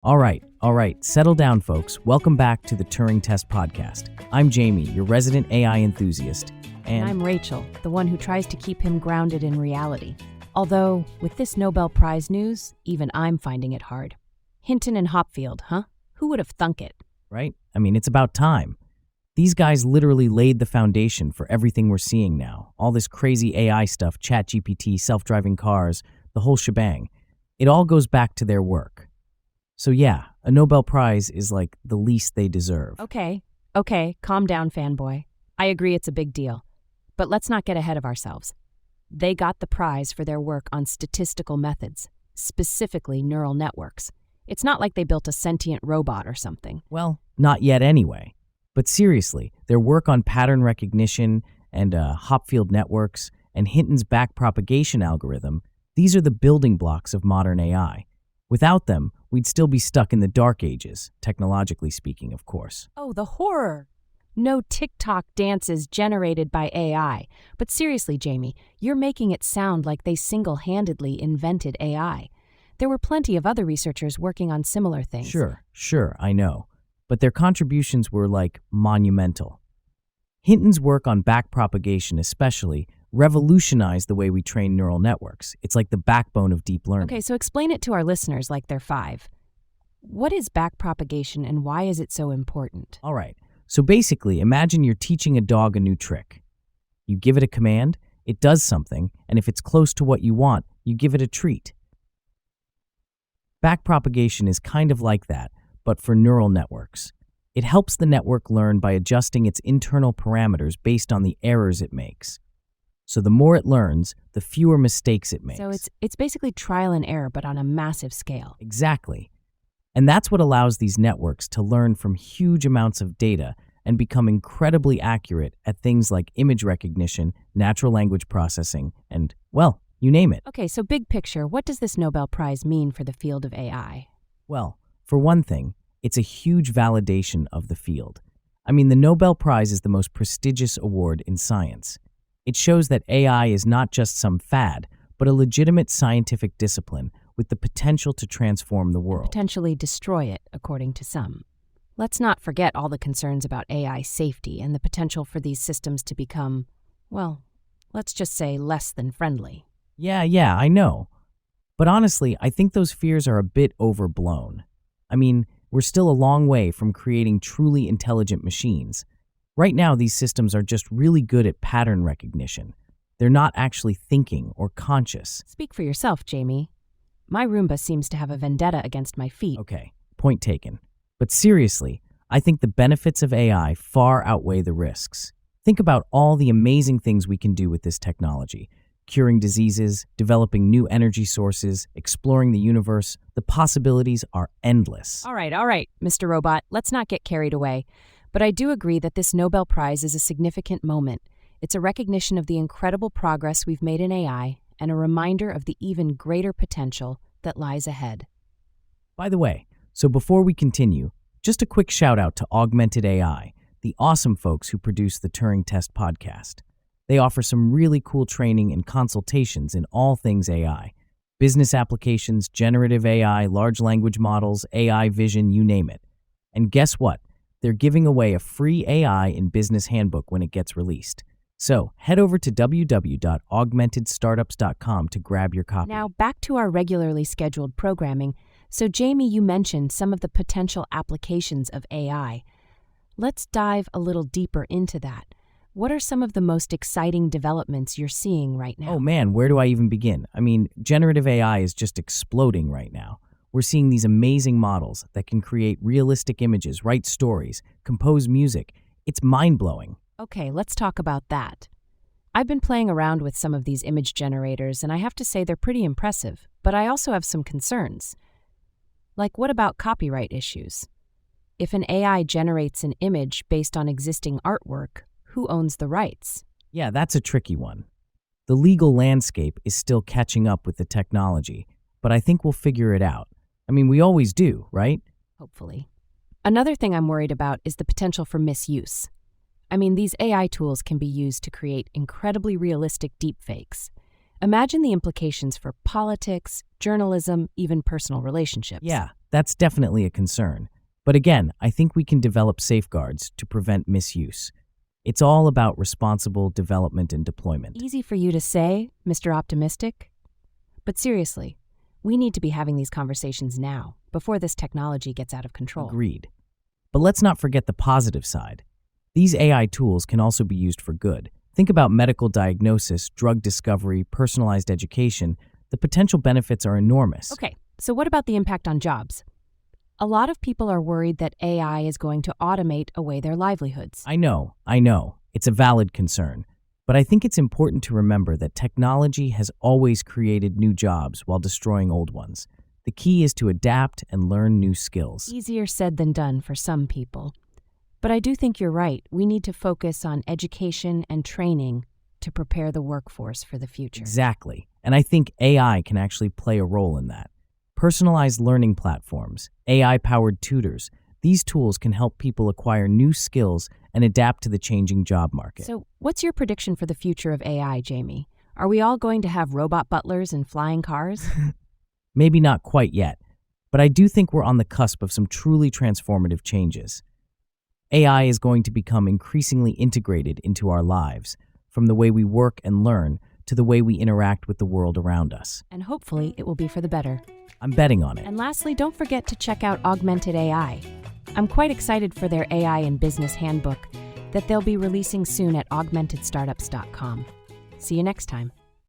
All right, settle down, folks. Welcome back to the Turing Test Podcast. I'm Jamie, your resident AI enthusiast, And I'm Rachel, the one who tries to keep him grounded in reality. Although, with this Nobel Prize news, even I'm finding it hard. Hinton and Hopfield, huh? Who would have thunk it? right? I mean, it's about time. These guys literally laid the foundation for everything we're seeing now. All this crazy AI stuff, ChatGPT, self-driving cars, the whole shebang. It all goes back to their work. So yeah, a Nobel Prize is like the least they deserve. Okay, calm down, fanboy. I agree it's a big deal. But let's not get ahead of ourselves. They got the prize for their work on statistical methods, specifically neural networks. It's not like they built a sentient robot or something. Well, not yet anyway. But seriously, their work on pattern recognition and Hopfield networks and Hinton's backpropagation algorithm, these are the building blocks of modern AI. Without them, we'd still be stuck in the dark ages, technologically speaking, of course. Oh, the horror! No TikTok dances generated by AI. But seriously, Jamie, you're making it sound like they single-handedly invented AI. There were plenty of other researchers working on similar things. Sure, I know. But their contributions were, like, monumental. Hinton's work on backpropagation especially revolutionized the way we train neural networks. It's like the backbone of deep learning. Okay, so explain it to our listeners like they're 5. What is backpropagation and why is it so important? All right, so basically, imagine you're teaching a dog a new trick. You give it a command, it does something, and if it's close to what you want, you give it a treat. Backpropagation is kind of like that, but for neural networks. It helps the network learn by adjusting its internal parameters based on the errors it makes. So the more it learns, the fewer mistakes it makes. So it's basically trial and error, but on a massive scale. Exactly. And that's what allows these networks to learn from huge amounts of data and become incredibly accurate at things like image recognition, natural language processing, and, well, you name it. Okay, so big picture, what does this Nobel Prize mean for the field of AI? Well, for one thing, it's a huge validation of the field. I mean, the Nobel Prize is the most prestigious award in science. It shows that AI is not just some fad, but a legitimate scientific discipline with the potential to transform the world. Potentially destroy it, according to some. Let's not forget all the concerns about AI safety and the potential for these systems to become, well, let's just say less than friendly. Yeah, I know. But honestly, I think those fears are a bit overblown. I mean, we're still a long way from creating truly intelligent machines. Right now, these systems are just really good at pattern recognition. They're not actually thinking or conscious. Speak for yourself, Jamie. My Roomba seems to have a vendetta against my feet. Okay, point taken. But seriously, I think the benefits of AI far outweigh the risks. Think about all the amazing things we can do with this technology. Curing diseases, developing new energy sources, exploring the universe. The possibilities are endless. All right, Mr. Robot, let's not get carried away. But I do agree that this Nobel Prize is a significant moment. It's a recognition of the incredible progress we've made in AI and a reminder of the even greater potential that lies ahead. By the way, so before we continue, just a quick shout out to Augmented AI, the awesome folks who produce the Turing Test Podcast. They offer some really cool training and consultations in all things AI. Business applications, generative AI, large language models, AI vision, you name it. And guess what? They're giving away a free AI in Business Handbook when it gets released. So head over to www.augmentedstartups.com to grab your copy. Now back to our regularly scheduled programming. So Jamie, you mentioned some of the potential applications of AI. Let's dive a little deeper into that. What are some of the most exciting developments you're seeing right now? Oh man, where do I even begin? I mean, generative AI is just exploding right now. We're seeing these amazing models that can create realistic images, write stories, compose music. It's mind-blowing. Okay, let's talk about that. I've been playing around with some of these image generators, and I have to say they're pretty impressive, but I also have some concerns. Like, what about copyright issues? If an AI generates an image based on existing artwork, who owns the rights? Yeah, that's a tricky one. The legal landscape is still catching up with the technology, but I think we'll figure it out. I mean, we always do, right? Hopefully. Another thing I'm worried about is the potential for misuse. I mean, these AI tools can be used to create incredibly realistic deepfakes. Imagine the implications for politics, journalism, even personal relationships. Yeah, that's definitely a concern. But again, I think we can develop safeguards to prevent misuse. It's all about responsible development and deployment. Easy for you to say, Mr. Optimistic. But seriously, we need to be having these conversations now, before this technology gets out of control. Agreed. But let's not forget the positive side. These AI tools can also be used for good. Think about medical diagnosis, drug discovery, personalized education. The potential benefits are enormous. Okay, so what about the impact on jobs? A lot of people are worried that AI is going to automate away their livelihoods. I know. It's a valid concern. But I think it's important to remember that technology has always created new jobs while destroying old ones. The key is to adapt and learn new skills. Easier said than done for some people. But I do think you're right. We need to focus on education and training to prepare the workforce for the future. Exactly. And I think AI can actually play a role in that. Personalized learning platforms, AI-powered tutors, these tools can help people acquire new skills and adapt to the changing job market. So, what's your prediction for the future of AI, Jamie? Are we all going to have robot butlers and flying cars? Maybe not quite yet, but I do think we're on the cusp of some truly transformative changes. AI is going to become increasingly integrated into our lives, from the way we work and learn to the way we interact with the world around us. And hopefully it will be for the better. I'm betting on it. And lastly, don't forget to check out Augmented AI. I'm quite excited for their AI and business handbook that they'll be releasing soon at augmentedstartups.com. See you next time.